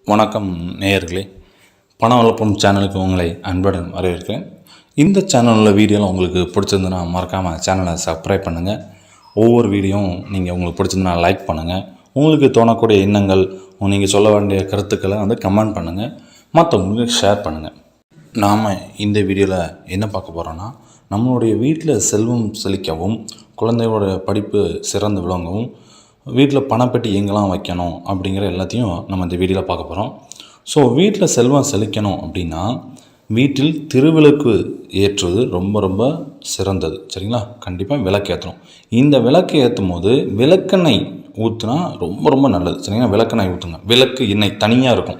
வணக்கம் நேயர்களே, பண வளர்ப்பும் சேனலுக்கு உங்களை அன்புடன் வரவேற்கிறேன். இந்த சேனலில் வீடியோலாம் உங்களுக்கு பிடிச்சிருந்துன்னா மறக்காமல் சேனலை சப்ஸ்கிரைப் பண்ணுங்கள். ஒவ்வொரு வீடியோவும் நீங்கள் உங்களுக்கு பிடிச்சிருந்துன்னா லைக் பண்ணுங்கள். உங்களுக்கு தோணக்கூடிய எண்ணங்கள், நீங்கள் சொல்ல வேண்டிய கருத்துக்களை கமெண்ட் பண்ணுங்கள், மற்றவங்களுக்கு ஷேர் பண்ணுங்கள். நாம் இந்த வீடியோவில் என்ன பார்க்க போகிறோன்னா, நம்மளுடைய வீட்டில் செல்வம் செழிக்கவும், குழந்தையோட படிப்பு சிறந்து விளங்கவும், வீட்டில் பணப்பெட்டி எங்கெல்லாம் வைக்கணும் அப்படிங்கிற எல்லாத்தையும் நம்ம இந்த வீடியோவில் பார்க்க போகிறோம். ஸோ வீட்டில் செல்வம் செழிக்கணும் அப்படின்னா வீட்டில் திருவிளக்கு ஏற்றுவது ரொம்ப ரொம்ப சிறந்தது. சரிங்களா? கண்டிப்பாக விளக்கு ஏற்றணும். இந்த விளக்கு ஏற்றும் போது விளக்கெண்ணெய் ஊற்றினா ரொம்ப ரொம்ப நல்லது. சரிங்களா? விளக்கெண்ணெய் ஊற்றுங்க. விளக்கு எண்ணெய் தனியாக இருக்கும்,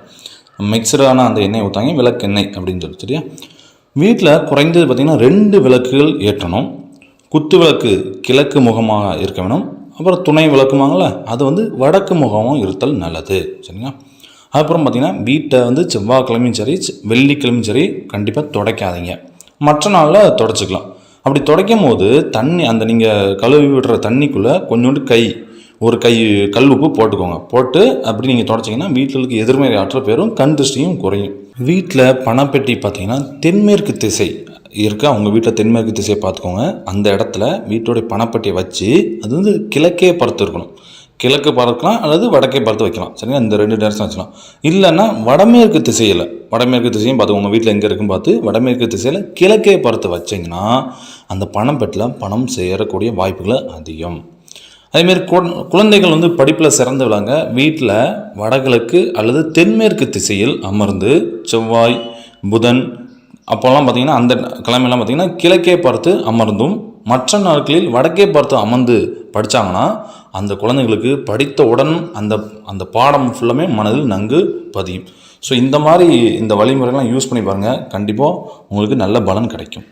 மிக்சரான அந்த எண்ணெய் ஊற்றாங்க, விளக்கு எண்ணெய் அப்படின்னு சொல்லி. சரியா? வீட்டில் குறைந்தது பார்த்திங்கன்னா 2 விளக்குகள் ஏற்றணும். குத்து விளக்கு கிழக்கு முகமாக இருக்க வேணும். அப்புறம் துணை விளக்குமாங்கள அது வடக்கு முகமும் இருத்தல் நல்லது. சரிங்களா? அப்புறம் பார்த்திங்கன்னா வீட்டை செவ்வாய்க்கிழமையும் சரி வெள்ளிக்கிழமையும் சரி கண்டிப்பாக துடைக்காதீங்க. மற்ற நாளில் துடைச்சிக்கலாம். அப்படி துடைக்கும் போது தண்ணி அந்த நீங்கள் கழுவி விடுற தண்ணிக்குள்ளே கொஞ்சோண்டு ஒரு கை கல் உப்பு போட்டுக்கோங்க. போட்டு அப்படி நீங்கள் துடைச்சிங்கன்னா வீட்டிலுக்கு எதிர்மறை ஆற்றல் பெறும், கண் திருஷ்டியும் குறையும். வீட்டில் பணப்பெட்டி பார்த்திங்கன்னா தென்மேற்கு திசை இருக்கா, அவங்க வீட்டில் தென்மேற்கு திசையை பார்த்துக்கோங்க. அந்த இடத்துல வீட்டோடைய பணப்பெட்டியை வச்சு அது கிழக்கே பார்த்து இருக்கணும். கிழக்கு பார்க்கலாம் அல்லது வடக்கே பார்த்து வைக்கலாம். சரிங்களா? இந்த 2 டைரக்ஷன் வச்சுக்கலாம். இல்லைன்னா வடமேற்கு திசையில், வடமேற்கு திசையும் பார்த்து உங்கள் வீட்டில் எங்கே இருக்குன்னு பார்த்து வடமேற்கு திசையில் கிழக்கே பார்த்து வச்சிங்கன்னா அந்த பணப்பெட்டியில் பணம் சேரக்கூடிய வாய்ப்புகள் அதிகம். அதேமாரி குழந்தைகள் படிப்பில் சிறந்து விளங்க வீட்டில் வடகிழக்கு அல்லது தென்மேற்கு திசையில் அமர்ந்து செவ்வாய் புதன் அப்போல்லாம் பார்த்திங்கன்னா அந்த கிழமையெல்லாம் பார்த்திங்கன்னா கிழக்கே பார்த்து அமர்ந்தும் மற்ற நாட்களில் வடக்கே பார்த்து அமர்ந்து படித்தாங்கன்னா அந்த குழந்தைங்களுக்கு படித்தவுடன் அந்த பாடம் ஃபுல்லாமே மனதில் நன்கு பதியும். ஸோ இந்த மாதிரி இந்த வழிமுறைகள்லாம் யூஸ் பண்ணி பாருங்கள். கண்டிப்பாக உங்களுக்கு நல்ல பலன் கிடைக்கும்.